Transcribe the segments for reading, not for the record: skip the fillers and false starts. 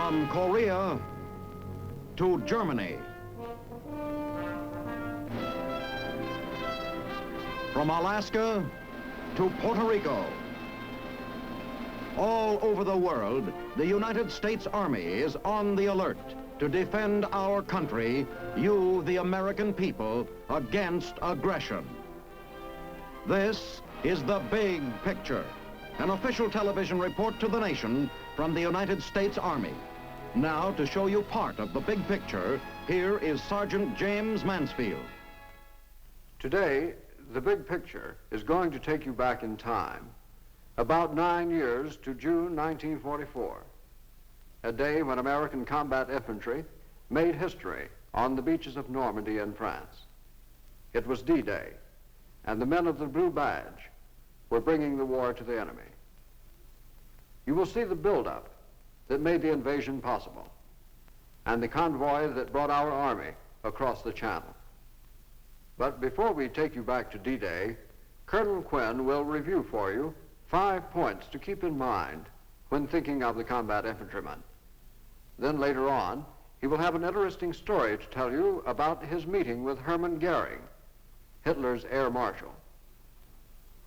From Korea to Germany. From Alaska to Puerto Rico. All over the world, the United States Army is on the alert to defend our country, you, the American people, against aggression. This is The Big Picture, an official television report to the nation from the United States Army. Now, to show you part of the big picture, here is Sergeant James Mansfield. Today, The Big Picture is going to take you back in time, about 9 years to June 1944, a day when American combat infantry made history on the beaches of Normandy in France. It was D-Day, and the men of the Blue Badge were bringing the war to the enemy. You will see the buildup that made the invasion possible, and the convoy that brought our army across the channel. But before we take you back to D-Day, Colonel Quinn will review for you 5 points to keep in mind when thinking of the combat infantryman. Then later on, he will have an interesting story to tell you about his meeting with Hermann Goering, Hitler's air marshal.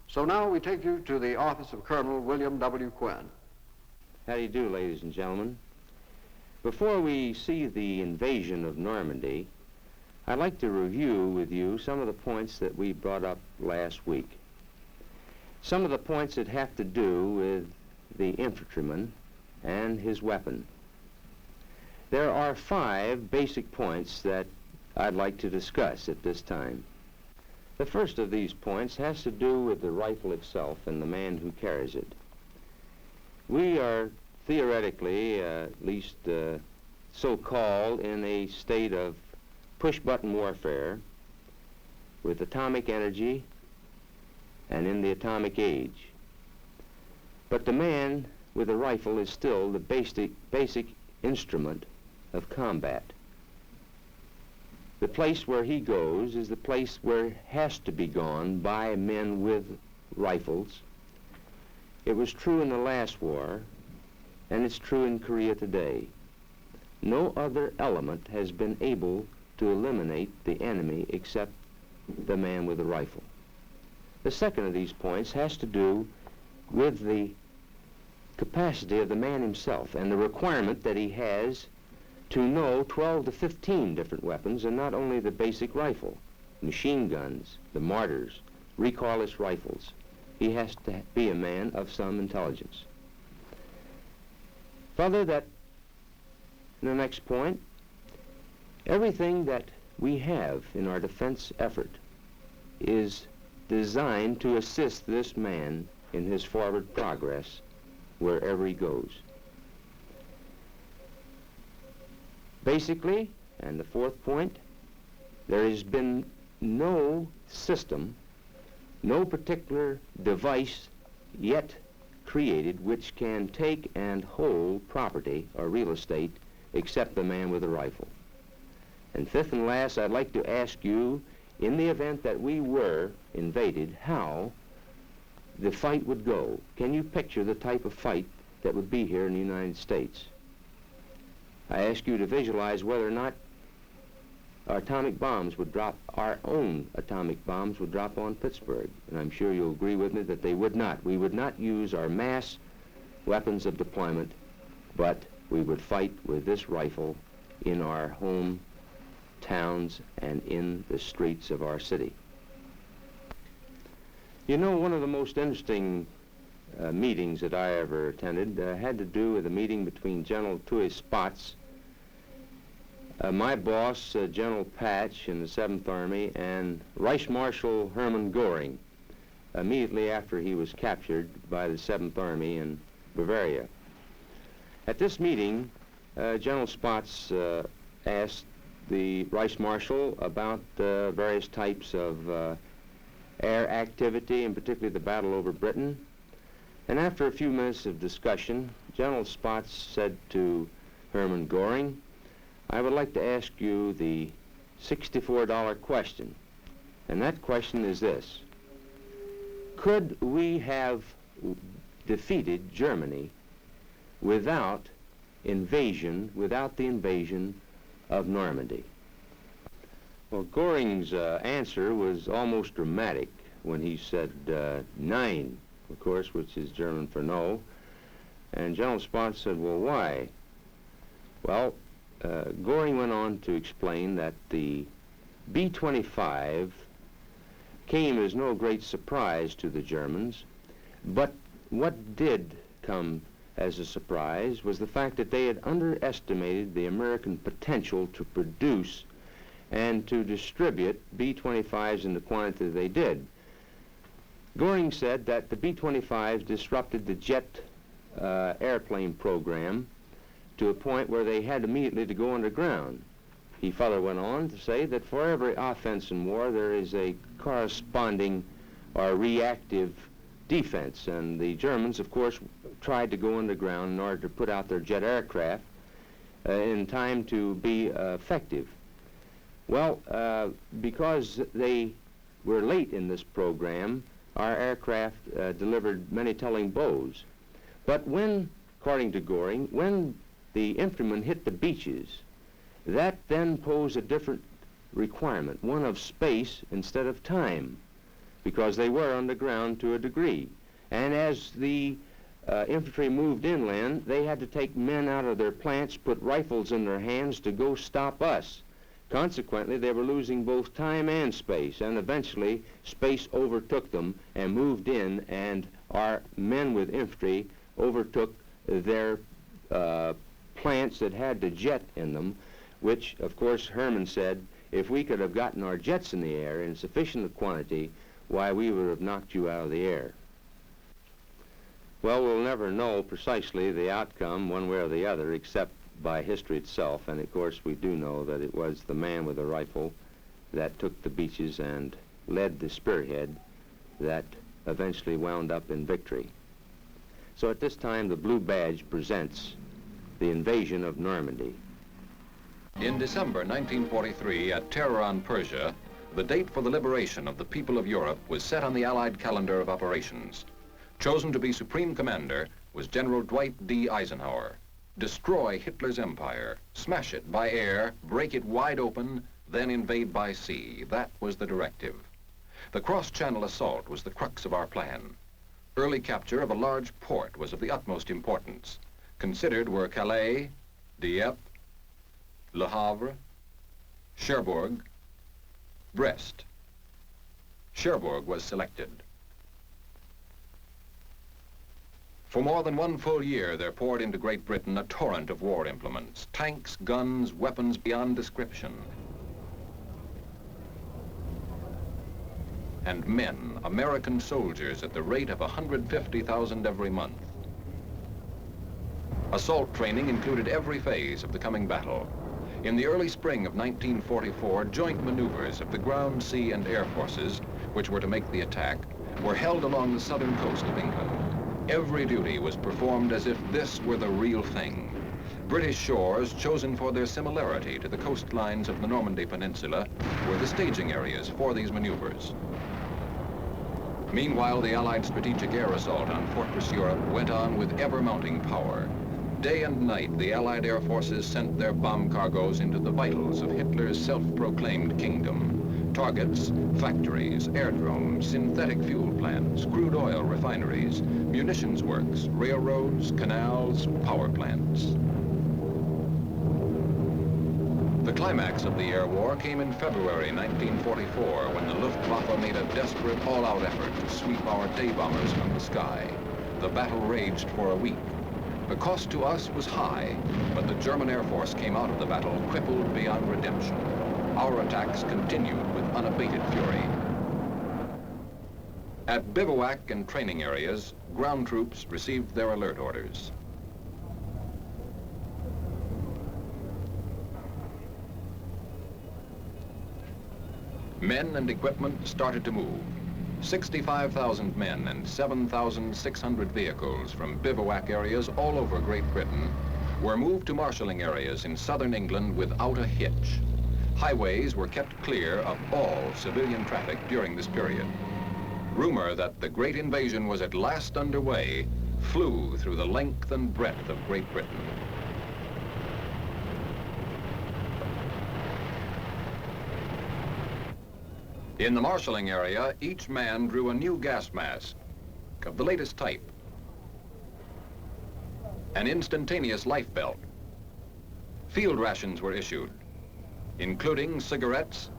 So now we take you to the office of Colonel William W. Quinn. How do you do, ladies and gentlemen? Before we see the invasion of Normandy, I'd like to review with you some of the points that we brought up last week. Some of the points that have to do with the infantryman and his weapon. There are 5 basic points that I'd like to discuss at this time. The first of these points has to do with the rifle itself and the man who carries it. We are theoretically, at least so-called, in a state of push-button warfare with atomic energy and in the atomic age. But the man with a rifle is still the basic instrument of combat. The place where he goes is the place where it has to be gone by men with rifles. It was true in the last war, and it's true in Korea today. No other element has been able to eliminate the enemy except the man with the rifle. The second of these points has to do with the capacity of the man himself and the requirement that he has to know 12 to 15 different weapons, and not only the basic rifle, machine guns, the mortars, recoilless rifles. He has to be a man of some intelligence. Further, that the next point, everything that we have in our defense effort is designed to assist this man in his forward progress wherever he goes. Basically, and the fourth point, there has been no system, no particular device yet created which can take and hold property or real estate except the man with a rifle. And fifth and last, I'd like to ask you, in the event that we were invaded, how the fight would go. Can you picture the type of fight that would be here in the United States? I ask you to visualize whether or not our atomic bombs would drop, our own atomic bombs would drop on Pittsburgh. And I'm sure you'll agree with me that they would not. We would not use our mass weapons of deployment, but we would fight with this rifle in our home towns and in the streets of our city. You know, one of the most interesting meetings that I ever attended had to do with a meeting between General Tui Spatz, my boss, General Patch in the 7th Army, and Reich Marshal Hermann Goering, immediately after he was captured by the 7th Army in Bavaria. At this meeting, General Spatz asked the Reich Marshal about various types of air activity, and particularly the battle over Britain. And after a few minutes of discussion, General Spatz said to Hermann Goering, I would like to ask you the $64 question. And that question is this: could we have defeated Germany without invasion without the invasion of Normandy? Well, Goring's answer was almost dramatic when he said nein, of course, which is German for no. And General Spaatz said, well, why? Well, Goring went on to explain that the B-25 came as no great surprise to the Germans, but what did come as a surprise was the fact that they had underestimated the American potential to produce and to distribute B-25s in the quantity they did. Goring said that the B-25s disrupted the jet airplane program to a point where they had immediately to go underground. He further went on to say that for every offense in war there is a corresponding or reactive defense, and the Germans, of course, tried to go underground in order to put out their jet aircraft in time to be effective. Well, because they were late in this program, our aircraft delivered many telling blows. But when, according to Goring, when the infantrymen hit the beaches, that then posed a different requirement, one of space instead of time, because they were underground to a degree. And as the infantry moved inland, they had to take men out of their plants, put rifles in their hands to go stop us. Consequently, they were losing both time and space, and eventually space overtook them and moved in, and our men with infantry overtook their plants that had the jet in them, which, of course, Herman said, if we could have gotten our jets in the air in sufficient quantity, why, we would have knocked you out of the air. Well, we'll never know precisely the outcome one way or the other, except by history itself, and of course we do know that it was the man with the rifle that took the beaches and led the spearhead that eventually wound up in victory. So at this time, the blue badge presents the invasion of Normandy. In December 1943, at terror on Persia, the date for the liberation of the people of Europe was set on the Allied calendar of operations. Chosen to be supreme commander was General Dwight D. Eisenhower. Destroy Hitler's empire, smash it by air, break it wide open, then invade by sea. That was the directive. The cross-channel assault was the crux of our plan. Early capture of a large port was of the utmost importance. Considered were Calais, Dieppe, Le Havre, Cherbourg, Brest. Cherbourg was selected. For more than one full year, there poured into Great Britain a torrent of war implements, tanks, guns, weapons beyond description. And men, American soldiers, at the rate of 150,000 every month. Assault training included every phase of the coming battle. In the early spring of 1944, joint maneuvers of the ground, sea, and air forces, which were to make the attack, were held along the southern coast of England. Every duty was performed as if this were the real thing. British shores, chosen for their similarity to the coastlines of the Normandy Peninsula, were the staging areas for these maneuvers. Meanwhile, the Allied strategic air assault on Fortress Europe went on with ever-mounting power. Day and night, the Allied air forces sent their bomb cargoes into the vitals of Hitler's self-proclaimed kingdom. Targets, factories, aerodromes, synthetic fuel plants, crude oil refineries, munitions works, railroads, canals, power plants. The climax of the air war came in February 1944, when the Luftwaffe made a desperate all-out effort to sweep our day bombers from the sky. The battle raged for a week. The cost to us was high, but the German Air Force came out of the battle crippled beyond redemption. Our attacks continued with unabated fury. At bivouac and training areas, ground troops received their alert orders. Men and equipment started to move. 65,000 men and 7,600 vehicles from bivouac areas all over Great Britain were moved to marshalling areas in southern England without a hitch. Highways were kept clear of all civilian traffic during this period. Rumor that the great invasion was at last underway flew through the length and breadth of Great Britain. In the marshalling area, each man drew a new gas mask of the latest type, an instantaneous life belt. Field rations were issued, including cigarettes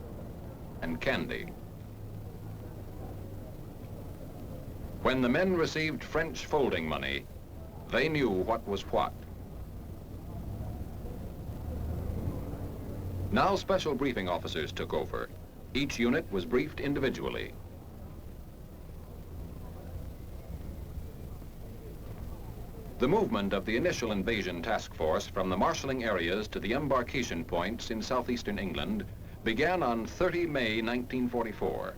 and candy. When the men received French folding money, they knew what was what. Now special briefing officers took over. Each unit was briefed individually. The movement of the initial invasion task force from the marshalling areas to the embarkation points in southeastern England began on 30 May 1944.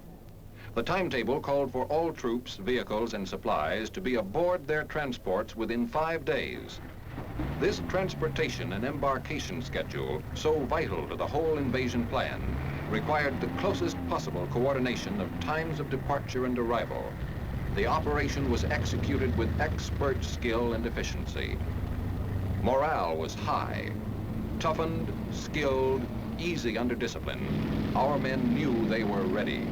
The timetable called for all troops, vehicles, and supplies to be aboard their transports within 5 days. This transportation and embarkation schedule, so vital to the whole invasion plan, required the closest possible coordination of times of departure and arrival. The operation was executed with expert skill and efficiency. Morale was high. Toughened, skilled, easy under discipline, our men knew they were ready.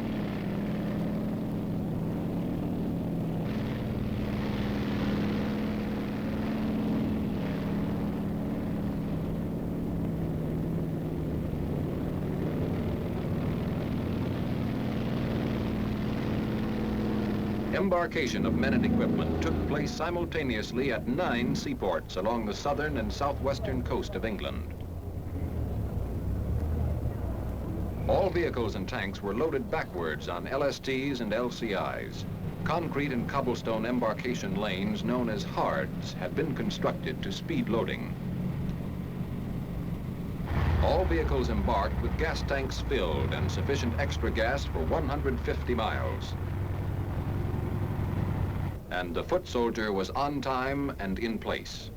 Embarkation of men and equipment took place simultaneously at 9 seaports along the southern and southwestern coast of England. All vehicles and tanks were loaded backwards on LSTs and LCIs. Concrete and cobblestone embarkation lanes known as hards had been constructed to speed loading. All vehicles embarked with gas tanks filled and sufficient extra gas for 150 miles. And the foot soldier was on time and in place.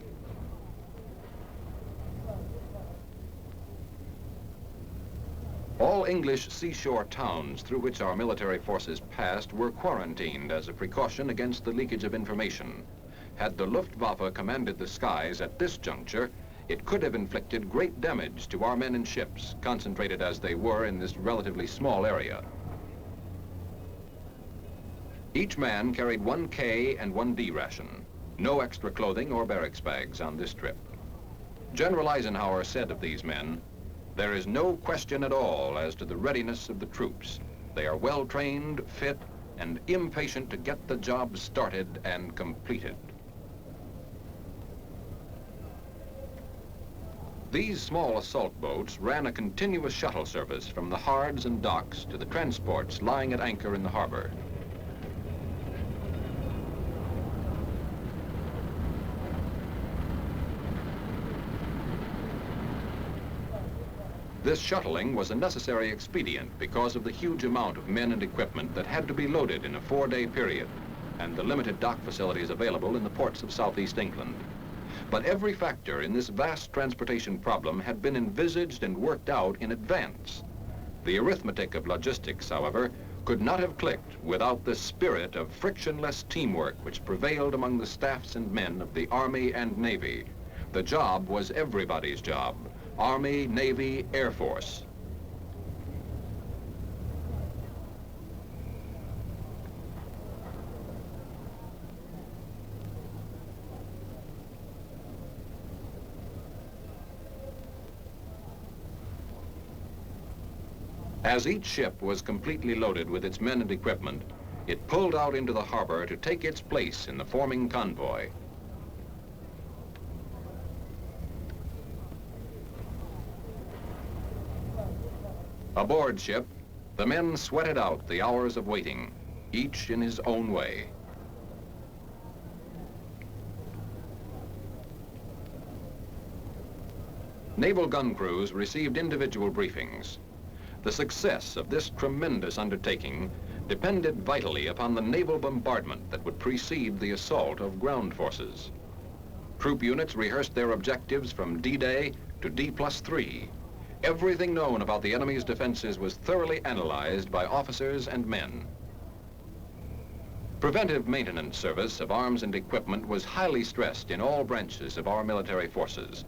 All English seashore towns through which our military forces passed were quarantined as a precaution against the leakage of information. Had the Luftwaffe commanded the skies at this juncture, it could have inflicted great damage to our men and ships, concentrated as they were in this relatively small area. Each man carried 1 K and 1 D ration. No extra clothing or barracks bags on this trip. General Eisenhower said of these men, "There is no question at all as to the readiness of the troops. They are well trained, fit, and impatient to get the job started and completed." These small assault boats ran a continuous shuttle service from the hards and docks to the transports lying at anchor in the harbor. This shuttling was a necessary expedient because of the huge amount of men and equipment that had to be loaded in a 4-day period and the limited dock facilities available in the ports of southeast England. But every factor in this vast transportation problem had been envisaged and worked out in advance. The arithmetic of logistics, however, could not have clicked without the spirit of frictionless teamwork which prevailed among the staffs and men of the Army and Navy. The job was everybody's job. Army, Navy, Air Force. As each ship was completely loaded with its men and equipment, it pulled out into the harbor to take its place in the forming convoy. Aboard ship, the men sweated out the hours of waiting, each in his own way. Naval gun crews received individual briefings. The success of this tremendous undertaking depended vitally upon the naval bombardment that would precede the assault of ground forces. Troop units rehearsed their objectives from D-Day to D+3. Everything known about the enemy's defenses was thoroughly analyzed by officers and men. Preventive maintenance service of arms and equipment was highly stressed in all branches of our military forces.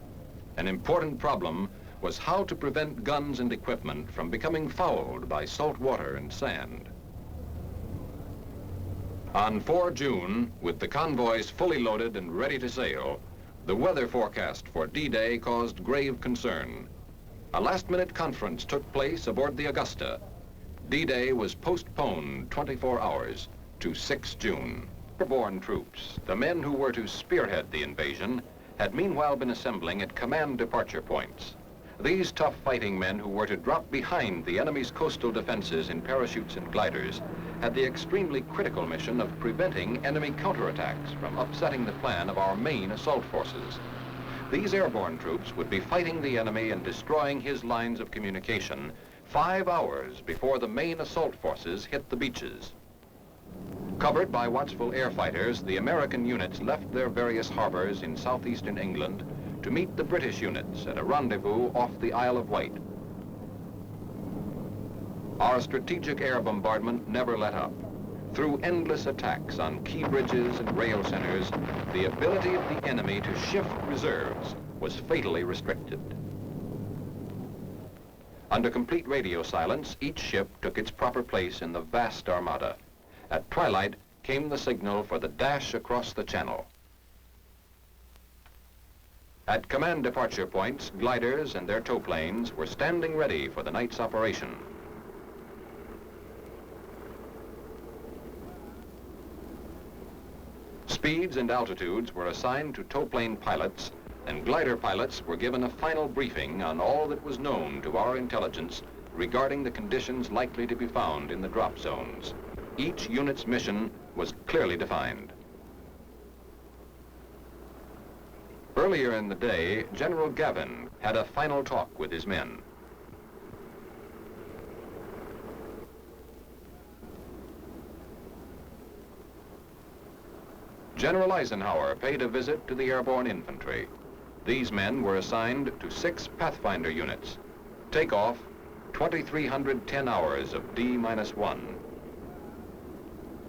An important problem was how to prevent guns and equipment from becoming fouled by salt water and sand. On 4 June, with the convoys fully loaded and ready to sail, the weather forecast for D-Day caused grave concern. A last-minute conference took place aboard the Augusta. D-Day was postponed 24 hours to 6 June. Airborne troops, the men who were to spearhead the invasion, had meanwhile been assembling at command departure points. These tough fighting men who were to drop behind the enemy's coastal defenses in parachutes and gliders had the extremely critical mission of preventing enemy counterattacks from upsetting the plan of our main assault forces. These airborne troops would be fighting the enemy and destroying his lines of communication 5 hours before the main assault forces hit the beaches. Covered by watchful air fighters, the American units left their various harbors in southeastern England to meet the British units at a rendezvous off the Isle of Wight. Our strategic air bombardment never let up. Through endless attacks on key bridges and rail centers, the ability of the enemy to shift reserves was fatally restricted. Under complete radio silence, each ship took its proper place in the vast armada. At twilight came the signal for the dash across the channel. At command departure points, gliders and their tow planes were standing ready for the night's operation. Speeds and altitudes were assigned to tow plane pilots, and glider pilots were given a final briefing on all that was known to our intelligence regarding the conditions likely to be found in the drop zones. Each unit's mission was clearly defined. Earlier in the day, General Gavin had a final talk with his men. General Eisenhower paid a visit to the airborne infantry. These men were assigned to 6 Pathfinder units. Takeoff, 2,310 hours of D-1.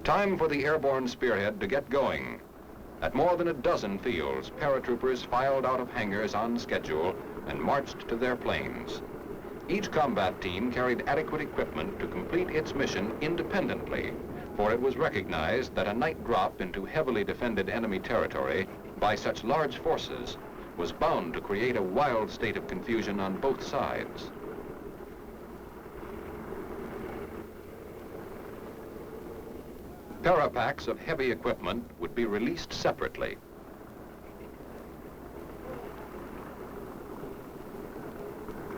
Time for the airborne spearhead to get going. At more than a dozen fields, paratroopers filed out of hangars on schedule and marched to their planes. Each combat team carried adequate equipment to complete its mission independently, for it was recognized that a night drop into heavily defended enemy territory by such large forces was bound to create a wild state of confusion on both sides. Parapacks of heavy equipment would be released separately.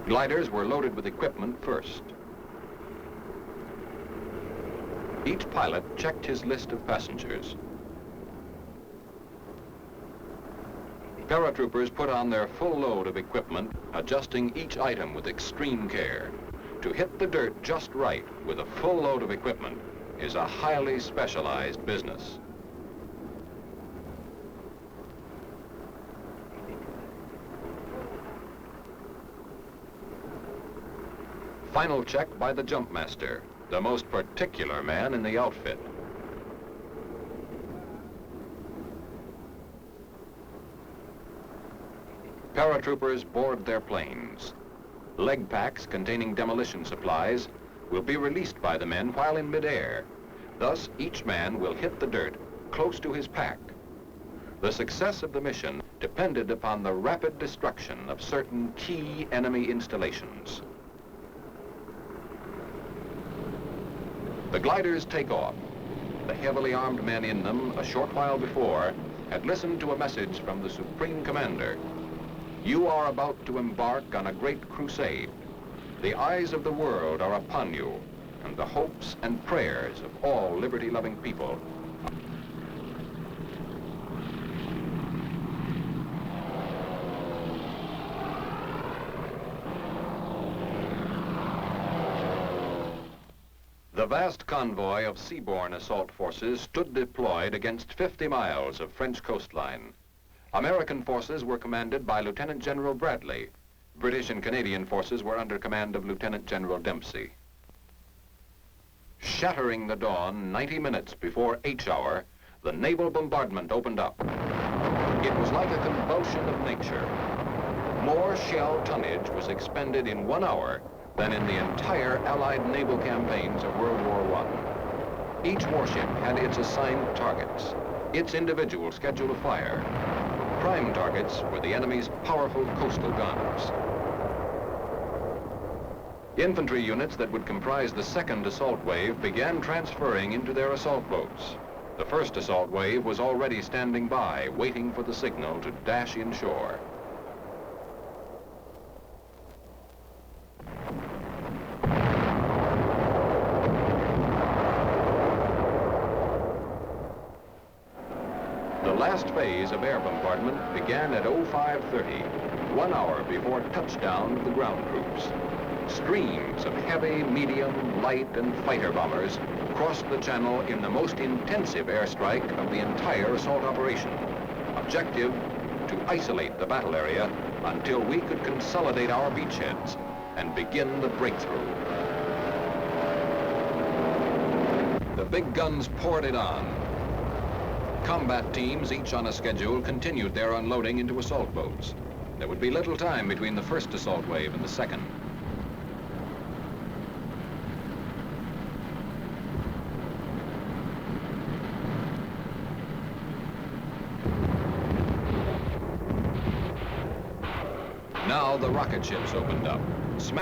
Gliders were loaded with equipment first. Each pilot checked his list of passengers. Paratroopers put on their full load of equipment, adjusting each item with extreme care. To hit the dirt just right with a full load of equipment is a highly specialized business. Final check by the jump master, the most particular man in the outfit. Paratroopers board their planes. Leg packs containing demolition supplies will be released by the men while in midair. Thus, each man will hit the dirt close to his pack. The success of the mission depended upon the rapid destruction of certain key enemy installations. The gliders take off. The heavily armed men in them, a short while before, had listened to a message from the Supreme Commander. You are about to embark on a great crusade. The eyes of the world are upon you, and the hopes and prayers of all liberty-loving people. The vast convoy of seaborne assault forces stood deployed against 50 miles of French coastline. American forces were commanded by Lieutenant General Bradley. British and Canadian forces were under command of Lieutenant General Dempsey. Shattering the dawn 90 minutes before H hour, the naval bombardment opened up. It was like a convulsion of nature. More shell tonnage was expended in 1 hour than in the entire Allied naval campaigns of World War I. Each warship had its assigned targets, its individual schedule of fire. Prime targets were the enemy's powerful coastal guns. Infantry units that would comprise the second assault wave began transferring into their assault boats. The first assault wave was already standing by, waiting for the signal to dash inshore. The last phase of air bombardment began at 0530, 1 hour before touchdown of the ground troops. Streams of heavy, medium, light, and fighter bombers crossed the channel in the most intensive airstrike of the entire assault operation. Objective, to isolate the battle area until we could consolidate our beachheads and begin the breakthrough. The big guns poured it on. Combat teams, each on a schedule, continued their unloading into assault boats. There would be little time between the first assault wave and the second. Now the rocket ships opened up.